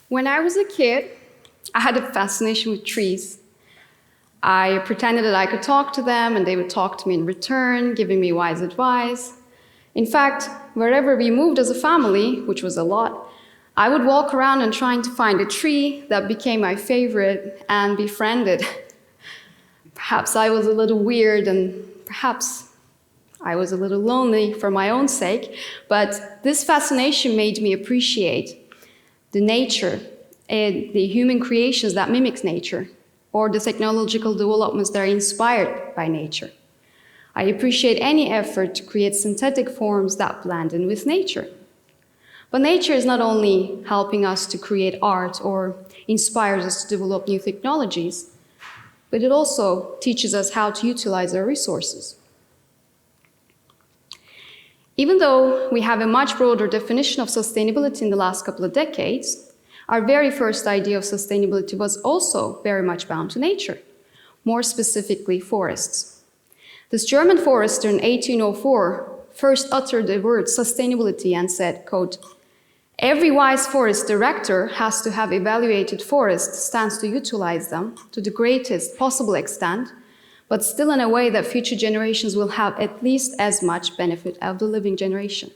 When I was a kid, I had a fascination with trees. I pretended that I could talk to them and they would talk to me in return, giving me wise advice. In fact, wherever we moved as a family, which was a lot, I would walk around and trying to find a tree that became my favorite and befriend it. Perhaps I was a little weird and perhaps I was a little lonely for my own sake, but this fascination made me appreciate the nature and the human creations that mimics nature, or the technological developments that are inspired by nature. I appreciate any effort to create synthetic forms that blend in with nature. But nature is not only helping us to create art or inspires us to develop new technologies, but it also teaches us how to utilize our resources. Even though we have a much broader definition of sustainability in the last couple of decades, our very first idea of sustainability was also very much bound to nature, more specifically forests. This German forester in 1804 first uttered the word sustainability and said, quote, "Every wise forest director has to have evaluated forests, stands to utilize them to the greatest possible extent, but still in a way that future generations will have at least as much benefit of the living generation."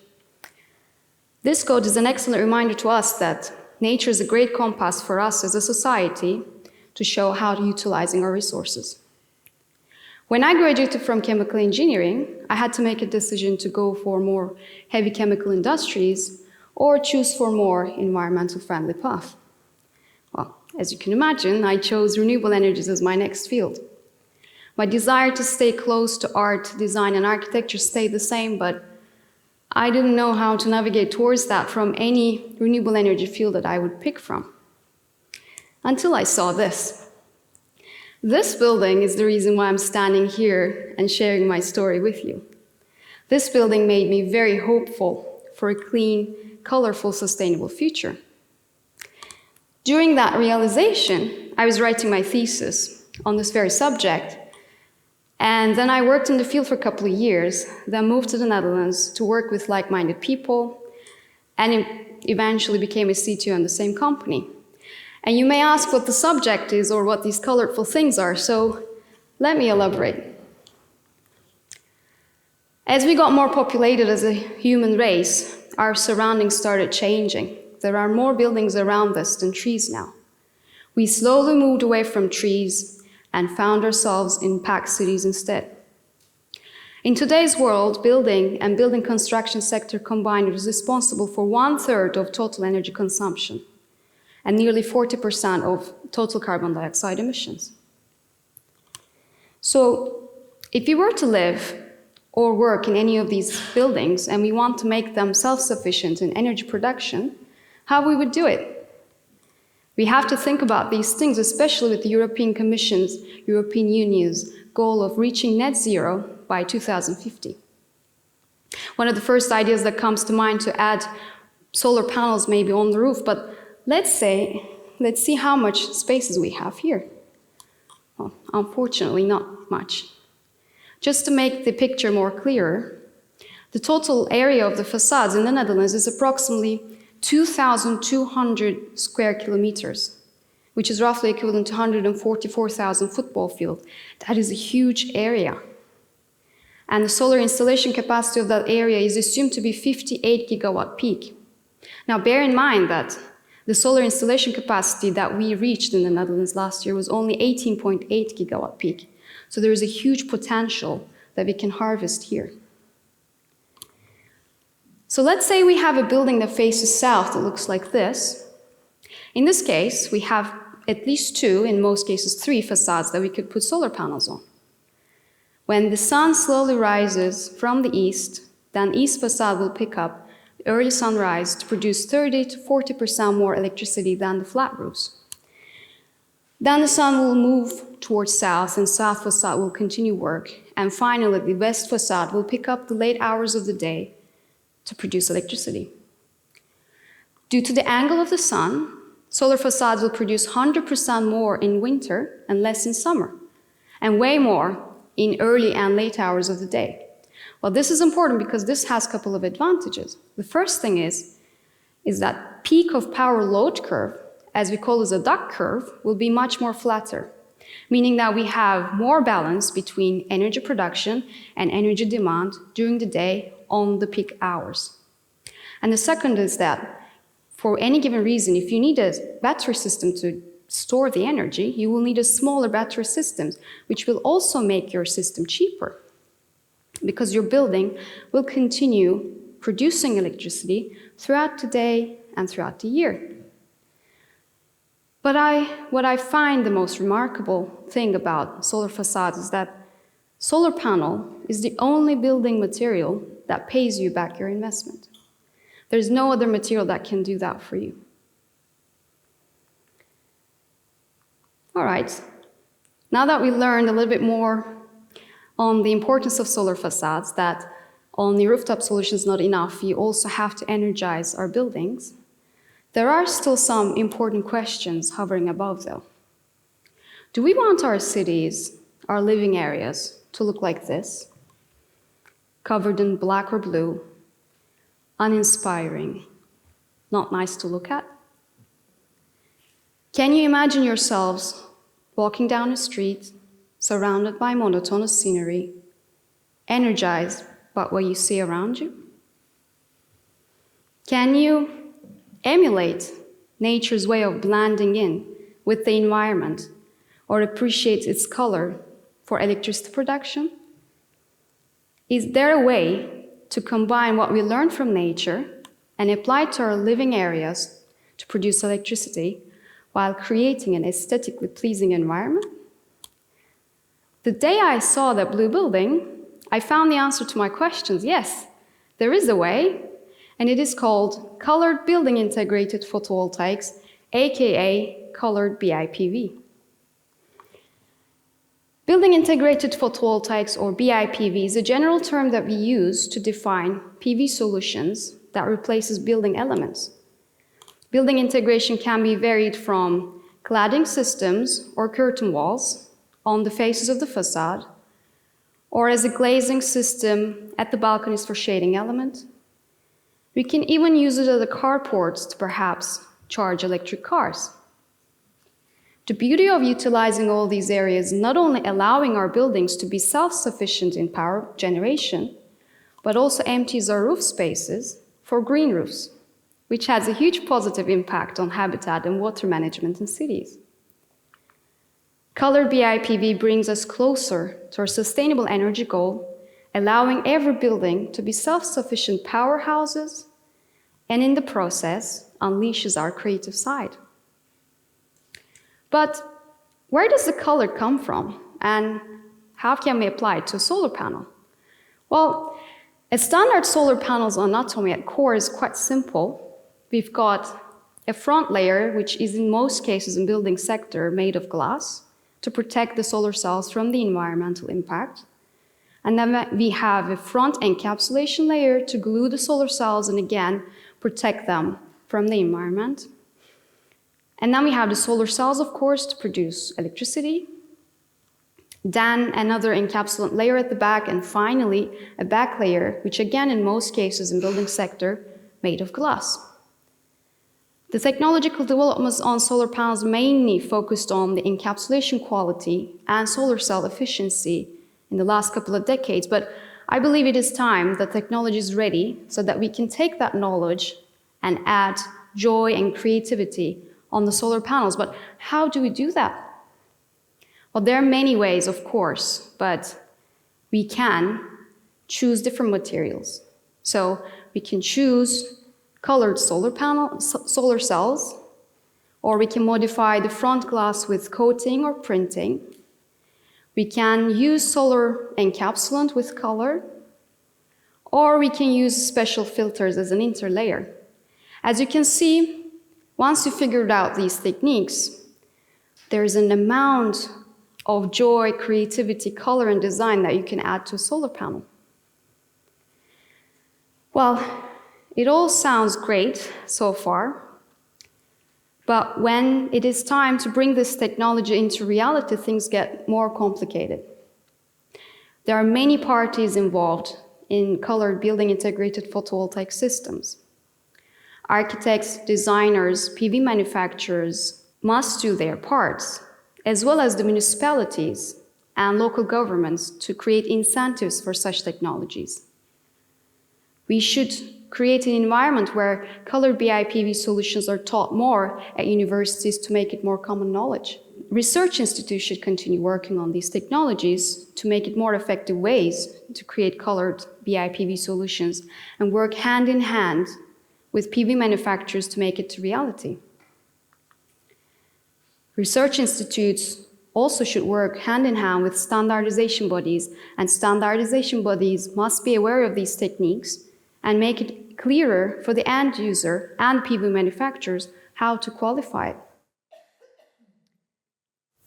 This quote is an excellent reminder to us that nature is a great compass for us as a society to show how to utilizing our resources. When I graduated from chemical engineering, I had to make a decision to go for more heavy chemical industries or choose for more environmental friendly path. Well, as you can imagine, I chose renewable energies as my next field. My desire to stay close to art, design, and architecture stayed the same, but I didn't know how to navigate towards that from any renewable energy field that I would pick from. Until I saw this. This building is the reason why I'm standing here and sharing my story with you. This building made me very hopeful for a clean, colorful, sustainable future. During that realization, I was writing my thesis on this very subject, and then I worked in the field for a couple of years, then moved to the Netherlands to work with like-minded people, and eventually became a CTO in the same company. And you may ask what the subject is or what these colorful things are, so let me elaborate. As we got more populated as a human race, our surroundings started changing. There are more buildings around us than trees now. We slowly moved away from trees and found ourselves in packed cities instead. In today's world, building and building construction sector combined is responsible for 1/3 of total energy consumption and nearly 40% of total carbon dioxide emissions. So, if we were to live or work in any of these buildings and we want to make them self-sufficient in energy production, how we would do it? We have to think about these things, especially with the European Commission's, European Union's goal of reaching net zero by 2050. One of the first ideas that comes to mind to add solar panels maybe on the roof, but let's see how much spaces we have here. Well, unfortunately, not much. Just to make the picture more clearer, the total area of the facades in the Netherlands is approximately 2,200 square kilometers, which is roughly equivalent to 144,000 football fields. That is a huge area. And the solar installation capacity of that area is assumed to be 58 gigawatt peak. Now bear in mind that the solar installation capacity that we reached in the Netherlands last year was only 18.8 gigawatt peak. So there is a huge potential that we can harvest here. So let's say we have a building that faces south that looks like this. In this case, we have at least 2, in most cases 3 facades that we could put solar panels on. When the sun slowly rises from the east, then east facade will pick up the early sunrise to produce 30 to 40% more electricity than the flat roofs. Then the sun will move towards south and south facade will continue work. And finally, the west facade will pick up the late hours of the day to produce electricity. Due to the angle of the sun, solar facades will produce 100% more in winter and less in summer, and way more in early and late hours of the day. Well, this is important because this has a couple of advantages. The first thing is that peak of power load curve as we call it a duck curve, will be much more flatter, meaning that we have more balance between energy production and energy demand during the day on the peak hours. And the second is that for any given reason, if you need a battery system to store the energy, you will need a smaller battery system, which will also make your system cheaper, because your building will continue producing electricity throughout the day and throughout the year. But what I find the most remarkable thing about solar facades is that solar panel is the only building material that pays you back your investment. There's no other material that can do that for you. All right, now that we learned a little bit more on the importance of solar facades, that only rooftop solution is not enough, you also have to energize our buildings, there are still some important questions hovering above though. Do we want our cities, our living areas, to look like this? Covered in black or blue, uninspiring, not nice to look at? Can you imagine yourselves walking down a street, surrounded by monotonous scenery, energized by what you see around you? Can you emulate nature's way of blending in with the environment or appreciate its color for electricity production? Is there a way to combine what we learn from nature and apply it to our living areas to produce electricity while creating an aesthetically pleasing environment? The day I saw that blue building, I found the answer to my questions. Yes, there is a way, and it is called Colored Building Integrated Photovoltaics, aka Colored BIPV. Building Integrated Photovoltaics, or BIPV, is a general term that we use to define PV solutions that replaces building elements. Building integration can be varied from cladding systems or curtain walls on the faces of the facade, or as a glazing system at the balconies for shading element. We can even use it as a carports to perhaps charge electric cars. The beauty of utilizing all these areas, not only allowing our buildings to be self-sufficient in power generation, but also empties our roof spaces for green roofs, which has a huge positive impact on habitat and water management in cities. Colored BIPV brings us closer to our sustainable energy goal, allowing every building to be self-sufficient powerhouses, and in the process, unleashes our creative side. But where does the color come from, and how can we apply it to a solar panel? Well, a standard solar panel's anatomy at core is quite simple. We've got a front layer, which is in most cases in building sector made of glass, to protect the solar cells from the environmental impact. And then we have a front encapsulation layer to glue the solar cells and again, protect them from the environment. And then we have the solar cells, of course, to produce electricity. Then another encapsulant layer at the back, and finally a back layer, which again, in most cases in building sector, made of glass. The technological developments on solar panels mainly focused on the encapsulation quality and solar cell efficiency in the last couple of decades, but I believe it is time that technology is ready so that we can take that knowledge and add joy and creativity on the solar panels. But how do we do that? Well, there are many ways, of course, but we can choose different materials. So we can choose colored solar cells, or we can modify the front glass with coating or printing. We can use solar encapsulant with color, or we can use special filters as an interlayer. As you can see, once you figured out these techniques, there's an amount of joy, creativity, color, and design that you can add to a solar panel. Well, it all sounds great so far, but when it is time to bring this technology into reality, things get more complicated. There are many parties involved in colored building integrated photovoltaic systems. Architects, designers, PV manufacturers must do their parts, as well as the municipalities and local governments to create incentives for such technologies. We should create an environment where colored BIPV solutions are taught more at universities to make it more common knowledge. Research institutes should continue working on these technologies to make it more effective ways to create colored BIPV solutions and work hand in hand with PV manufacturers to make it a reality. Research institutes also should work hand in hand with standardization bodies, and standardization bodies must be aware of these techniques and make it clearer for the end user and PV manufacturers how to qualify it.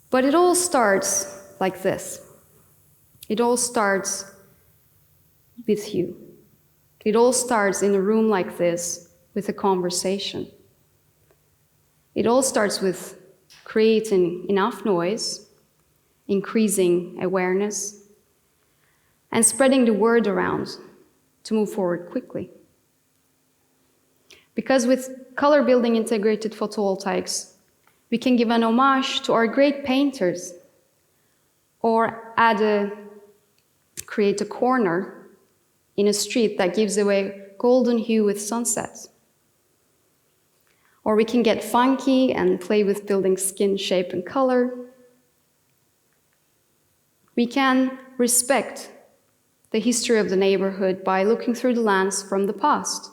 But it all starts like this. It all starts with you. It all starts in a room like this with a conversation. It all starts with creating enough noise, increasing awareness, and spreading the word around to move forward quickly. Because with color building integrated photovoltaics, we can give an homage to our great painters, or create a corner in a street that gives away golden hue with sunsets. Or we can get funky and play with building skin shape and color. We can respect the history of the neighborhood by looking through the lens from the past.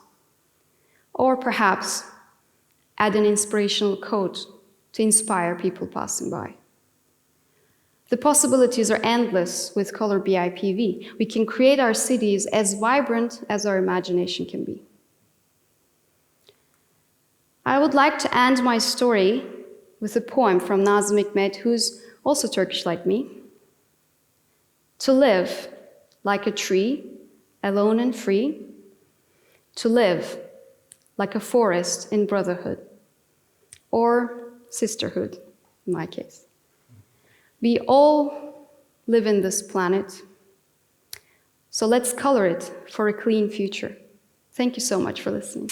Or perhaps add an inspirational quote to inspire people passing by. The possibilities are endless with color BIPV. We can create our cities as vibrant as our imagination can be. I would like to end my story with a poem from Nazım Hikmet, who's also Turkish like me. To live like a tree, alone and free. To live like a forest in brotherhood, or sisterhood, in my case. We all live in this planet, so let's color it for a clean future. Thank you so much for listening.